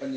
5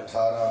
18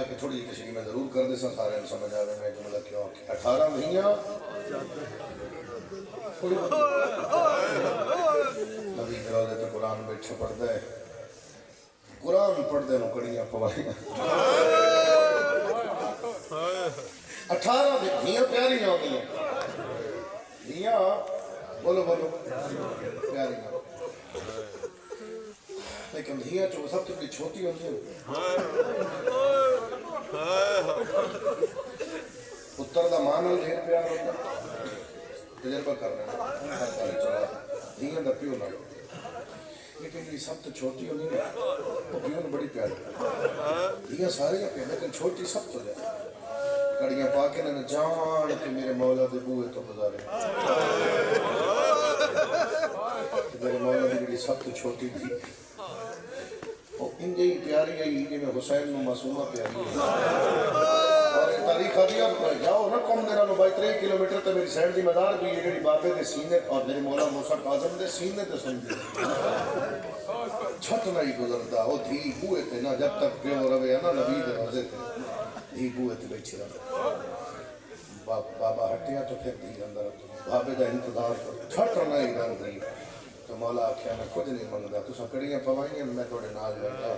آ کہ تھوڑی جی تشریح میں ضرور کر دے سا سارے سمجھ آئے میں جملہ کیوں 18 مہینہ نبی کے روزے تو قرآن بیٹھے پڑھتا ہے قرآن پڑھتے نو کڑیاں پوائیاں 18 دھیاں پیاریاں ہوتی ہیں دھیاں بولو بولو پیاریاں لیکن دھیاں جو سب تو چھوٹی ہوتی ہیں پتر دا مانا ڈھیر پیار ہوتا تجربہ کر رہے ہیں دھیاں دا پیو نہ لیکن یہ سب تو چھوٹی ہوتی ہے وہ پیو نے بڑی پیار دھیاں سارے ہیں لیکن چھوٹی سب تو جائے کڑیاں پا کے نے جان کہ میرے مولا دے بوئے تو گزارے میرے مولا دی جڑی سب تو چھوٹی تھی وہ ان جی پیاری ہے جی میں حسین نو معصومہ پیاری ہے اور تاریخ آدیا جاؤ نا کم دینا نو بائی 3 کلومیٹر تے میری سینڈ دی مدار بھی یہ جڑی بابے دے سینے اور میرے مولا موسیٰ کاظم دے سینے تے سن دی چھت نہیں گزرتا وہ تھی بوئے تے نا جب تک پیو روے نا نبی دے روزے تے دھی بوئے تے بیٹھے رہا بابا ہٹیا تو پھر دھی اندر بابے دا انتظار کر چھٹ نہیں رنگ گئی تو مولا آکھیا میں خود نہیں منگا تو سا کڑیاں پوائیں میں توڑے ناز لگا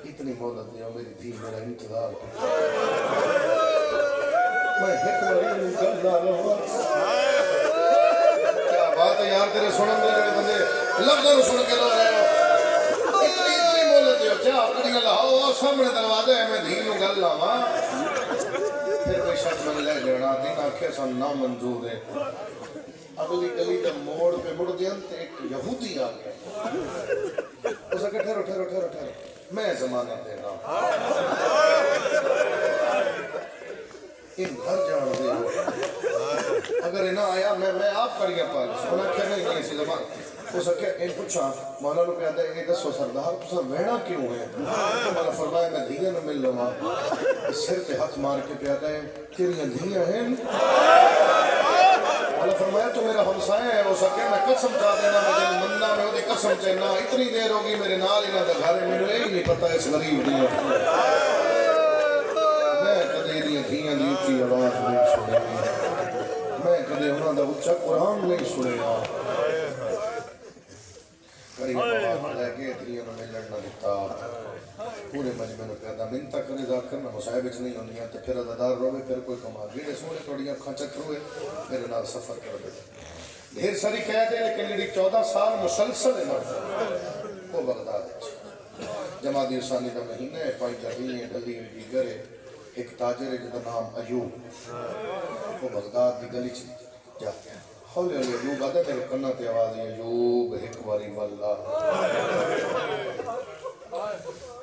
اتنی مولت دیا میری دھی میرا انتظار کر میں ہٹ وری نکل نہ لوں کیا بات ہے یار تیرے سنن دے بندے لفظوں سن کے لو رہے ہو اتنی مولت دیا کیا کڑیاں لاؤ سامنے دروازے ہے میں دھی نو گل لاواں پھر کوئی شخص میں لے جانا دن آنکھیں سن نا منظور ہے اگلی گلی کا موڑ پہ مڑ دیا تے ایک یہودی آ گیا اسے کہ ٹھہرو ٹھہرو ٹھہرو ٹھہرو میں زمانہ دینا ان گھر جان دے اگر انہاں آیا میں آپ کریے پاک سونا کیا نہیں اسی زمان اسے کہ ان پوچھا مولا نو کہتا ہے یہ دسو سردار تسا ویڑا کیوں ہے مولا فرمایا میں دھیاں نو مل لواں سر تے ہاتھ مار کے کہتا ہے تیریاں دھیاں ہیں اللہ فرمایا تو میرا ہمسایہ ہے وہ سکے میں قسم کھا دینا میں جن مننا میں وہ قسم چہنا اتنی دیر ہوگی میرے نال انہاں دے گھر میں نے نہیں پتہ اس غریب دی میں کدے دی دھیاں دی اونچی آواز نہیں سنی میں کدے انہاں دا اونچا قرآن نہیں سنیا کڑی لے کے دھیاں نو ملن نہ دتا پورے مجمع نے کہتا منتا کرے ذات کرنا مصائب وچ نہیں ہوندیاں تے پھر عزادار روے پھر کوئی کمال جڑے سونے تھوڑیاں اکھاں چکروے میرے نال سفر کر دے ڈھیر ساری قید ہے لیکن جڑی 14 سال مسلسل ہے وہ بغداد ہے جمادی ثانی دا مہینہ ہے پائی جہی ہے ڈلی ہوئی گرے ایک تاجر ہے جدا نام ایوب وہ بغداد دی گلی چ جاتے ہیں ہولے ہولے ایوب آدھے میرے کنا تے آواز ایوب ایک باری واللہ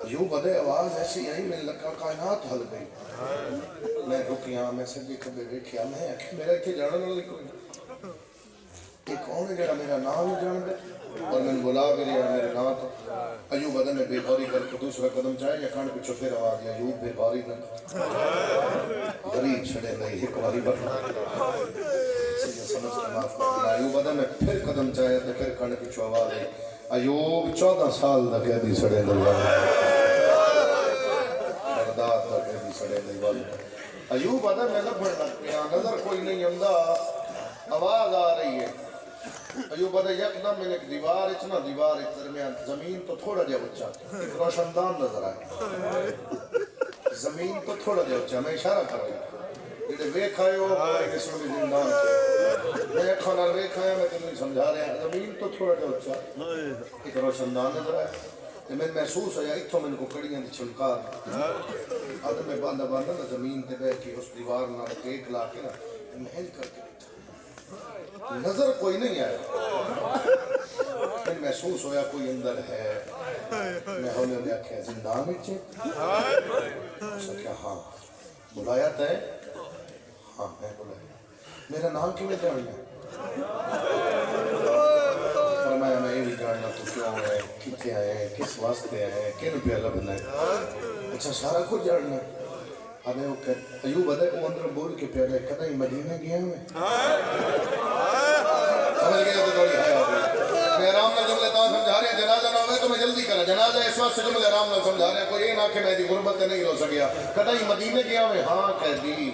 ایوب ادھے آواز ایسی آئی میں لگا کائنات ہل گئی میں رکیاں میں سب کے کبے دیکھیا میں میرا اتنے جانا نہ کوئی یہ کون ہے جڑا میرا نام نہیں جان دے اور میں نے بلا بھی رہا میرے نام تو ایوب ادھے میں بے غوری کر کے دوسرا قدم چاہے یا کھانڈ پچھو پھر آواز دیا ایوب بے غوری نہ غریب چھڑے نہیں ایک باری بکنا سمجھ کے معاف کر دیا ایوب ادھے میں پھر قدم چاہے تو پھر کھانڈ پچھو آواز دی ایوب 14 سال دا قیدی سڑے اللہ بغداد دا قیدی سڑے اللہ ایوب آدھا میں لبھڑ لگ پیا نظر کوئی نہیں ہمدا آواز آ رہی ہے ایوب آدھا یکدم میں ایک دیوار اتنا دیوار ایک درمیان زمین تو تھوڑا جا بچا ایک روشندان نظر آئے زمین تو تھوڑا جا بچا میں اشارہ کر رہا جیڑے ویکھ آئے ہو کہ سن بھی زندان میں کھانا ویکھ آیا میں تمہیں سمجھا رہا ہے زمین تو تھوڑا جا بچا ایک روشندان نظر آئے میں محسوس ہوا اتھوں میں کو کڑیاں دی چھلکار آدھے میں باندھا باندھا نا زمین تے بیٹھ کے اس دیوار نہ ایک لا کے نا محل کر کے نظر کوئی نہیں آیا میں محسوس ہویا کوئی اندر ہے میں ہولے ہولے آکھیا زندان وچ اس نے کہا ہاں بلایا تے ہاں میں بلایا میرا نام کیوں جاننا فرمایا میں یہ بھی جاننا تو کیوں ہے کتنے آئے ہیں کس واسطے آئے ہیں کن پہ لبنا ہے اچھا سارا کچھ جاننا آدھے وہ ایوب آدھے وہ اندر بول کے پہلے کہتا ہی مدینہ گیا میں سمجھ گیا تو تھوڑی ہے میں آرام نہ جملے تاں سمجھا رہے ہیں جنازہ نہ ہوئے تو میں جلدی کرا جنازہ اس واسطے جملے آرام نہ سمجھا رہے کوئی یہ نہ کہ میں دی غربت نہیں ہو سکیا کدی مدینے گیا میں ہاں کہہ دی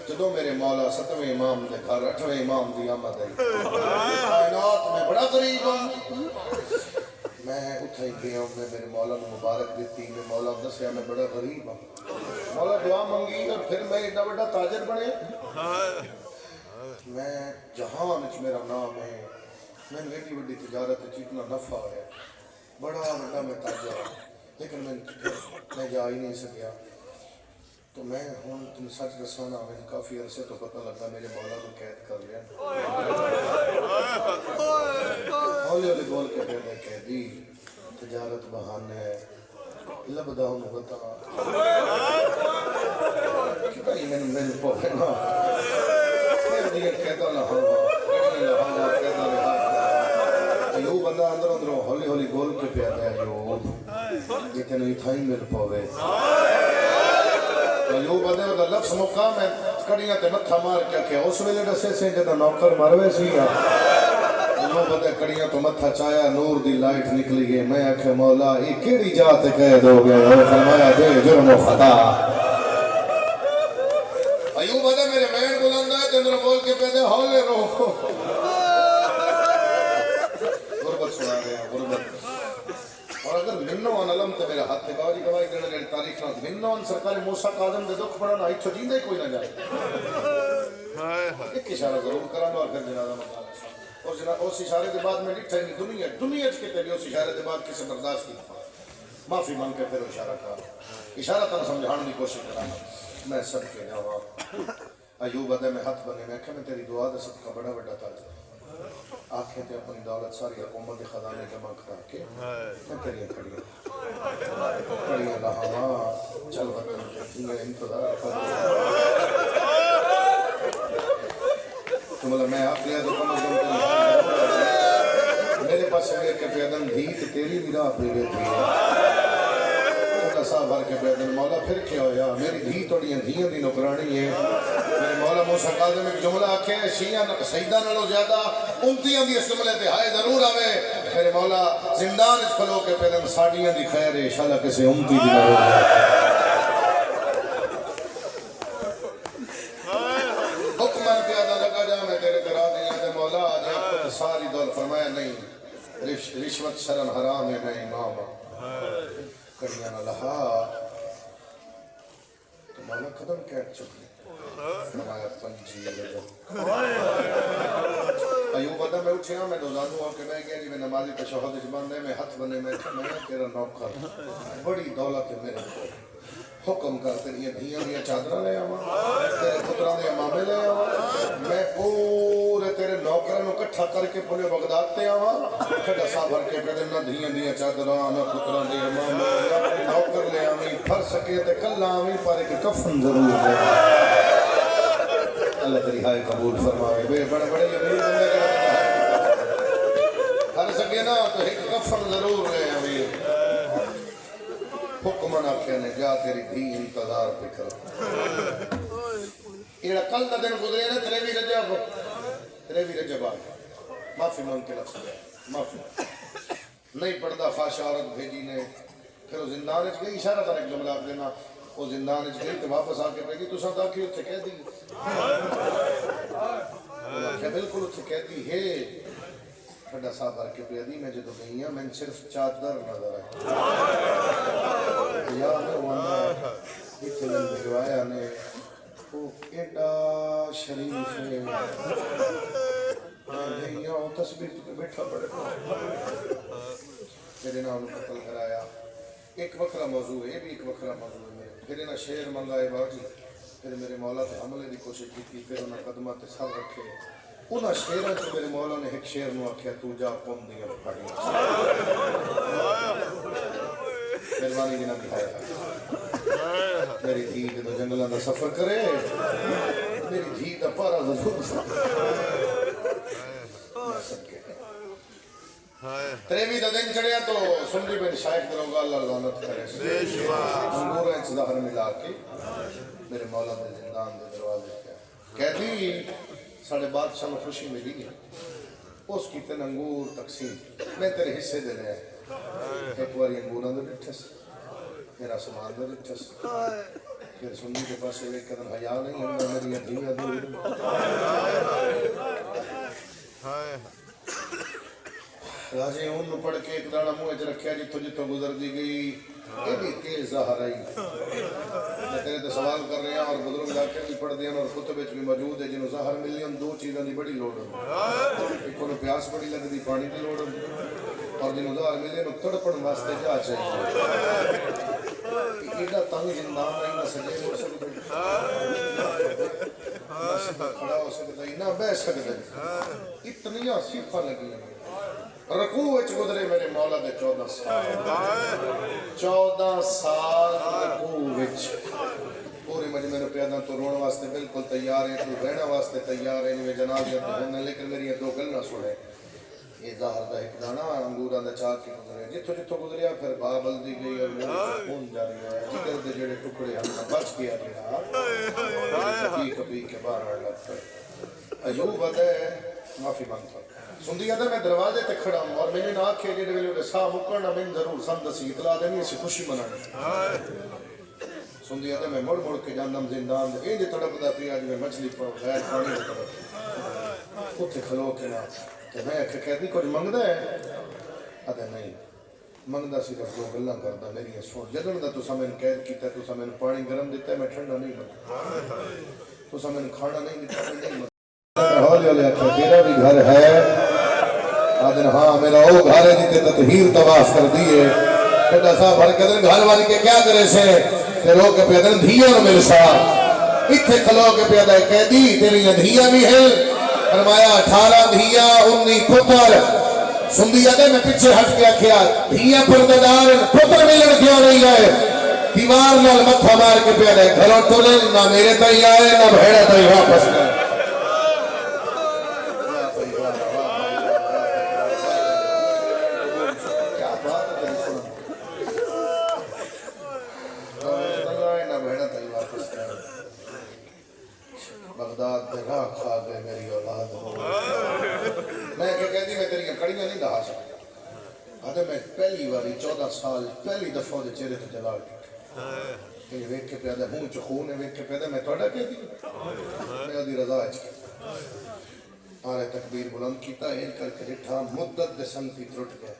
جدو میرے مولا 7ویں امام دے گھر 8ویں امام دی آمد آئی کائنات میں بڑا قریب ہوں میں اتھے ہی گیا میں میرے مولا نے مبارک دیتی میں مولا دسیا میں بڑا غریب ہوں مولا دعا منگی اور پھر میں ایڈا بڑا تاجر بنے میں جہان اچ میرا نام ہے میں نے ایڈی بڑی تجارت اتنا نفع ہے بڑا بڑا میں تاجر ہوں لیکن میں جا ہی نہیں سکیا تو میں ہوں تم سچ دسانا مجھے کافی عرصے تو پتہ لگا میرے مولا کو قید کر لیا ہولی ہولی بول کے پہلے کہہ دی تجارت بہانے ہے لبدا ہوں بتا کہ بھائی میں نے پوکے نا کہتا لہا کہتا لہا یوں بندہ اندروں ہولی ہولی بول کے پیادا ہے یہ تینوں اتھا ہی مل پوے یوں بندے وہ لفظ مقام ہے کڑیاں تے متھا مار کیا کیا اس ویلے دسے سے جدہ نوکر مروے سی یوں بندے کڑیاں تو متھا چایا نور دی لائٹ نکلی گئے میں آکھے مولا یہ کیڑی جاتے کہہ دو گے اور فرمایا دے جرم و خطا ایوب بندے میرے مین بلند ہے تندر بول کے پیدے ہولے رو غربت سنا رہے ہیں غربت اور اگر منو ان علم تے میرا ہاتھ گواہ جی گواہی دینے گئے تاریخ نہ منو ان سرکار موسیٰ قاظم دے دکھ پڑھانا ہی چھو جیندے کوئی نہ جائے ایک اشارہ ضرور کرانا اور پھر جنازہ مقام اور جناب اس اشارے کے بعد میں لکھتا ہے دنیا کے تیری اس اشارے کے بعد کسی برداشت کی معافی مانگ کے پھر اشارہ کہا اشارہ تن سمجھانے کی کوشش کرانا میں سب کے جواب ایوب ادھے میں ہاتھ بنے میں کہ میں تیری دعا دے سب کا بڑا بڑا تاج آنکھیں تے اپنی دولت ساری حکومت خزانے جمع کرا کے میں تیری کڑیاں لہاں چل وطن میں انتظار تو مطلب میں آپ لیا تو کم از کم میرے پاس ہے کہ پیدن دھیت تیری بھی راہ پہ گئے تھی صاحب بھر کے بیدن مولا پھر کیا ہویا میری دھی توڑیاں دھیاں دی نکرانی ہے میرے مولا موسیٰ قاظم ایک جملہ آکھے شیعہ سیدہ نلو زیادہ امتیاں دی اس جملے تے ہائے ضرور آوے میرے مولا زندان اس پھلو کے پیدن ساڑیاں دی خیر ہے شاءاللہ کسے امتی دی نلو حکمن پیادہ لگا جا میں تیرے تیرا دیا دے مولا آجا ساری دول فرمایا نہیں رشوت شرن حرام ہے میں امام کڑیاں نہ لہا تو مولا قدم کہت چکے فرمایا پنجی لگا ایوب ادھا میں اٹھیا میں دوزانوں ہوں کہ میں گیا جی میں نمازی تشہد اجبان دے میں ہاتھ بنے میں تیرا نوکر بڑی دولت ہے میرے کو حکم کرتے ہیں دھیاں دیا چادرہ لے آواں تیرے پتران دے امامے لے آواں میں پورے تیرے نوکرانوں کٹھا کر کے پولے بغداد تے آواں کھڑا سا بھر کے پیدے نہ دھیاں دیا چادرہ نہ پتران دے امامے نہ نوکر لے آویں پھر سکے تے کل آویں پر ایک کفن ضرور لے اللہ تیری ہائے قبول فرماوے بے بڑے بڑے امیر بندے کا ہر سکے نا تو ایک کفن ضرور لے آویں حکمن آکھے نے جا تیری دھی انتظار پہ کرو یہ کل دا دن گزرے نا تریوی رجب آگا معافی مانگ کے لفظ گیا معافی نہیں پڑھدا فاش عورت بھیجی نے پھر وہ زندان اچ گئی اشارہ تھا ایک جملہ آپ دینا وہ زندان اچ گئی تو واپس آ کے پہنگی تو سب داکھی اتھے کہہ دی کہ بالکل اتھے کہہ دی ہے کھڑا صاحب آر کے پیدی میں جدو گئی ہیں میں صرف چادر نظر آئی یا میں وانا اتنے میں بھجوایا نے وہ ایڈا شریف ہے میں گئی ہوں تصویر تو بیٹھا پڑے میرے نام قتل کرایا ایک وکرہ موضوع ہے یہ بھی ایک وکرہ موضوع ہے پھر انہاں شیر منگائے باجی پھر میرے مولا تے حملے دی کوشش کی پھر انہاں قدمہ تے سر رکھے انہاں شیرہ تو میرے مولا نے ایک شیر نو آکھیا تو جا قوم دیا پڑی مہربانی جنہ دکھایا میری دھی جدو جنگلہ دا سفر کرے میری دھی دا پارا ضرور تریوی دا دن چڑھیا تو سنڈی بن شائق دروگا اللہ رضانت کرے انگورہ انچ ظہر ملا کے میرے مولا دے زندان دے دروازے کیا کہتی ساڑھے بادشاہ میں خوشی ملی ہے اس کی تن انگور تقسیم میں تیرے حصے دے لے ایک بار انگوراں دے ڈٹھس پھر آسمان دے ڈٹھس پھر سنی کے پاس ایک قدر حیا نہیں ہوندا میری دھیاں دور راجے ان پڑھ کے ایک داڑا منہ وچ رکھیا جتھوں جتھوں گزر دی گئی یہ بھی تیز ظاہر آئی میں تیرے تے سوال کر رہا اور بزرگ جا کے بھی پڑھ دیا اور کتب وچ بھی موجود ہے جنہوں ظاہر ملی ان دو چیزاں دی بڑی لوڑ ہے ایک کو پیاس بڑی لگدی پانی دی لوڑ ہے اور جنہوں ظاہر ملے نو تڑپن واسطے جا چاہیے ایڈا تنگ زندان نہیں نہ سجے ہو سکتے نہ کھڑا ہو سکتا نہ بیٹھ سکتا اتنی صفات لگی ہیں رکوع وچ گزرے میرے مولا دے 14 سال رکوع وچ پورے مجمع نو پیادا تو رون واسطے بالکل تیار ہے تو رہنا واسطے تیار ہے میں جناب جب ہونے لیکن میری دو گلاں سنے یہ ظاہر دا ایک دانا انگوراں دا چاک کے گزرے جتھوں جتھوں گزریا پھر بابل دی گئی اور منہ خون جاری ہوا جگر دے جڑے ٹکڑے ہم بچ گیا گیا کبھی کے باہر لگ پے ایوب ہے معافی مانگتا سندھی آدھا میں دروازے تے کھڑا ہوں اور میں نے آنکھ کے جڑے ویلے ساہ مکرنا میں ضرور سمدسی اطلاع دینی اسی خوشی منانا سندھی آدھا میں مڑ مڑ کے جاندم زندان دے اینجے تڑپ دا پیا جو میں مچھلی پر غیر پانی دے تڑپ اتھے کھلو کے نا کہ میں کہتی کچھ منگدا ہے آدھا نہیں منگدا صرف دو گلاں کردا میری سوچ جدن دا تساں میں قید کیتا تساں میں پانی گرم دیتا ہے میں ٹھنڈا نہیں منگدا تساں میں کھانا نہیں دیتا میں نہیں منگدا ہولی ہولی آکھا تیرا بھی گھر ہے آدھن ہاں میرا او گھر ہے جتے تطہیر تواف کر دیئے کہتا صاحب بھر کے دن گھر والی کے کیا کرے سے کہ رو کے پیدن دھیاں مل سا اتھے کھلو کے پیدہ کہہ دی تیری دھیاں بھی ہے فرمایا 18 دھیاں 19 پتر سندھی آدھے میں پیچھے ہٹ کے کیا دھیاں پرددار پتر ملن کیوں نہیں آئے دیوار نال متھا مار کے پیدہ گھروں ٹولے نہ میرے تائی آئے نہ بھیڑا تائی واپس گئے بغداد دے راہ کھا گئے میری اولاد میں کہہ دی میں تیری کڑیاں نہیں دہا سکتا آدھے میں پہلی واری 14 سال پہلی دفعہ دے چہرے تے جلال کہ یہ ویک کے پیادہ ہوں چو خون ہے ویک کے پیادہ میں توڑا کہہ دی میں ادھی رضا اچھ آرے تکبیر بلند کیتا ہے کر کے رٹھا مدت دے سنتی ترٹ گئے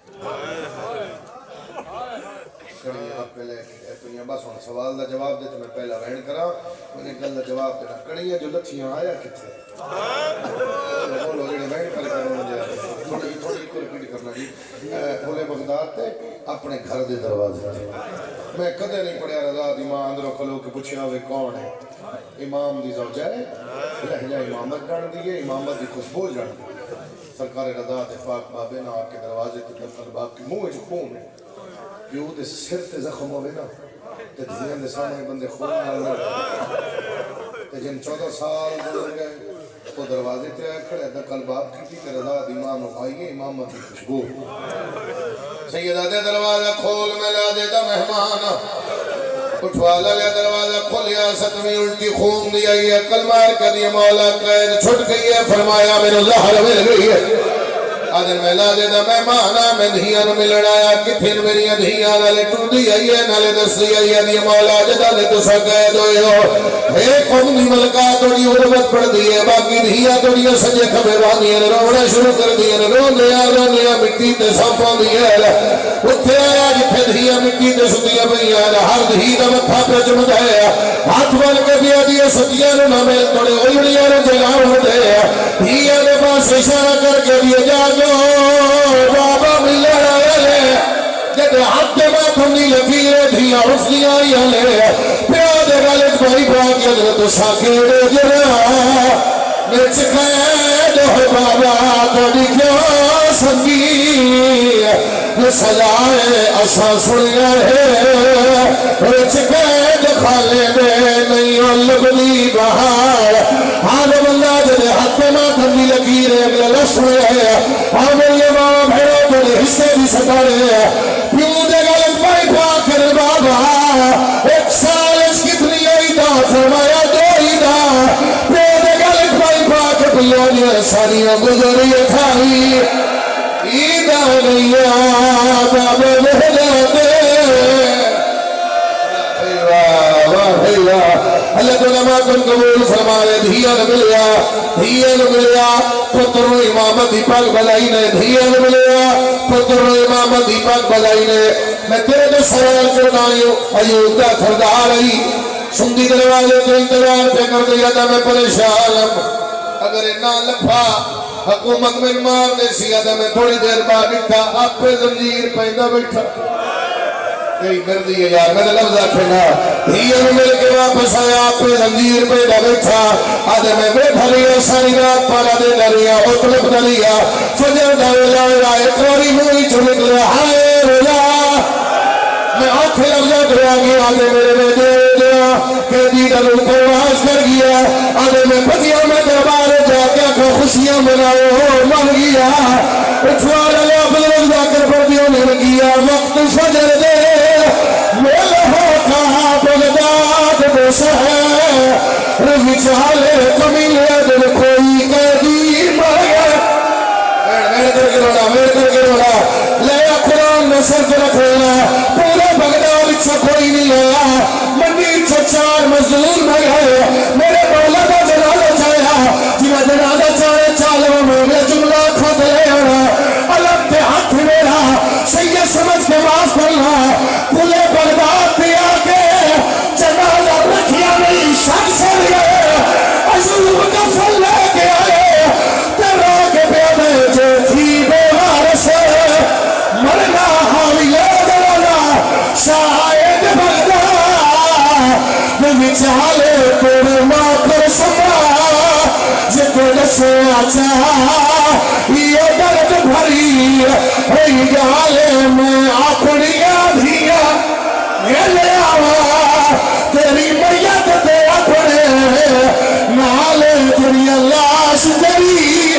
کڑیاں آپ پہلے کڑیاں بس ہونا سوال دا جواب دے تو میں پہلا وین کرا میں نے گل دا جواب دینا کڑیاں جو لتھیاں آیا کتھے بولو جڑے وین کر مجھے تھوڑی کو ریپیٹ کرنا جی بولے بغداد تے اپنے گھر دے دروازے میں کدے نہیں پڑھیا رضا دی ماں اندروں کھلو کے پوچھیا ہوئے کون ہے امام دی زوجہ ہے لہجہ امامت جان دی ہے امامت دی خوشبو جان دی سرکار رضا تے پاک بابے نا آپ کے دروازے تے دفل باپ کی منہ جو خون ہے پیو دے سر تے زخم ہوئے نا تے دھیاں دے سامنے بندے خون نہ تے جن 14 سال گزر گئے وہ دروازے تے آئے کھڑے دکل باپ کی تھی کہ رضا دیمان اٹھائیے امامت کی خوشبو سیدہ دے دروازہ کھول میں لا دیتا مہمان اٹھوالا لیا دروازہ کھولیا ستویں الٹی خون دیا یہ کلمار کا دیا مولا قید چھٹ گئی ہے فرمایا میرے زہر مل گئی ہے آدھر میں لا دیتا مہمانا میں دھیاں نو ملن آیا کتھن میری دھیاں نالے ٹوٹی آئی ہے نالے دستی آئی ہے دیا مولا جدا لے تو سکید ہوئے ہو ایک قوم دی ملکہ توڑی حرمت پڑ دی ہے باقی دھیاں توڑی سجے کھبے بانی ہے روڑے شروع کر دی ہے روندیا مٹی تے سانپوں دی ہے اتھے آیا جتھے دھیاں مٹی تے ستیاں بھئی ہے ہر دھی دا مکھا پہ چمد ہے ہاتھ بل کے دیا دیا ستیاں نو نہ میں توڑے اوڑیاں نو جگہ ہو دے دھیاں نے پاس اشارہ کر کے دیا جا بابا ملن آئے جب ہاتھ دے بات ہونی لکیرے دھیاں حسنیاں آئیاں لے پیادے غالت بھائی باقی حضرت ساکے دے جرا مرچ قید ہو بابا توڑی کیا سنگی یہ سجائے اسا سنیا ہے مرچ قید کھالے میں نہیں لگنی بہار ہر بندہ جدے ہاتھ ماں تھنی لگی رہے اگلا لس ہوئے ہیں اور میرے ماں بھیڑوں تھوڑے حصے بھی سکارے ہیں پیوں دے غلط بھائی پاک کر بابا ایک سال اس کتنی آئی دا فرمایا 2 ہی دا پیوں دے غلط بھائی پاک پیوں دے ساریاں گزری تھائی ایدہ نہیں آبا بہلے الا اللہ تو نماکن قبول فرمائے دھیان ملیا پتر و امامت دیپاک بلائی نے دھیان ملیا پتر و امامت دیپاک بلائی نے میں تیرے تو سوال کرنا ایوب دا سردار رہی سندی دروازے تو انتظار پہ کر دیا تھا میں پریشان اگر نہ لکھا حکومت میں مارنے سیا تھا میں تھوڑی دیر بعد بیٹھا آپ پہ زنجیر پہندا بیٹھا کئی کر دیئے یار میں نے لفظ آکھنا ہی مل کے واپس آیا آپ پہ زنجیر پہندا بیٹھا آدھے میں بیٹھا لیا ساری رات پالا دے ڈریا اطلب ڈریا فجر ڈاولا ایک واری موئی چھلک لیا ہائے رولا میں آنکھیں لفظہ دعا گیا آدھے میرے میں دے دیا کہ دیدہ روح کو واز کر گیا آدھے میں پتیاں میں دربار جا کے کو خوشیاں مناؤ مر گیا اٹھوار اللہ بلرد ذاکر پر دیوں نے گیا وقت فجر دے ملہو کہا بغداد بس ہے رضی چالے کمیل دل کوئی قیدی مایا میرے کر کے روڑا لیا قرآن میں سر رکھ لینا پورے بغداد سے کوئی نہیں لیا منی چار مظلوم میں گئے میرے مولا کا جنازہ چاہیا جنہ جنازہ چاہے چالوں میں میں جملہ کھوت لے آنا علم پہ ہاتھ میرا سید سمجھ کے باز پڑھنا پورے بغداد پہ آگے جنازہ رکھیا نہیں شک سے لئے عزوز کا فل لے کے آئے تیرا کے پیادے جو تھی بیوار سے مرنا حاویہ دلانا شاہد بغداد چالے پورے ماں پر سما جکڑ سے آچا یہ درد بھری ہوئی گالے میں اپنیاں دھیا میلے آوا تیری میت دے اپنے نالے تیری اللہ شجری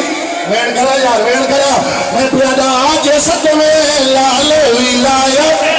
ویڑ کرا یار ویڑ کرا میں پیادا آج ست میں لالے ولایت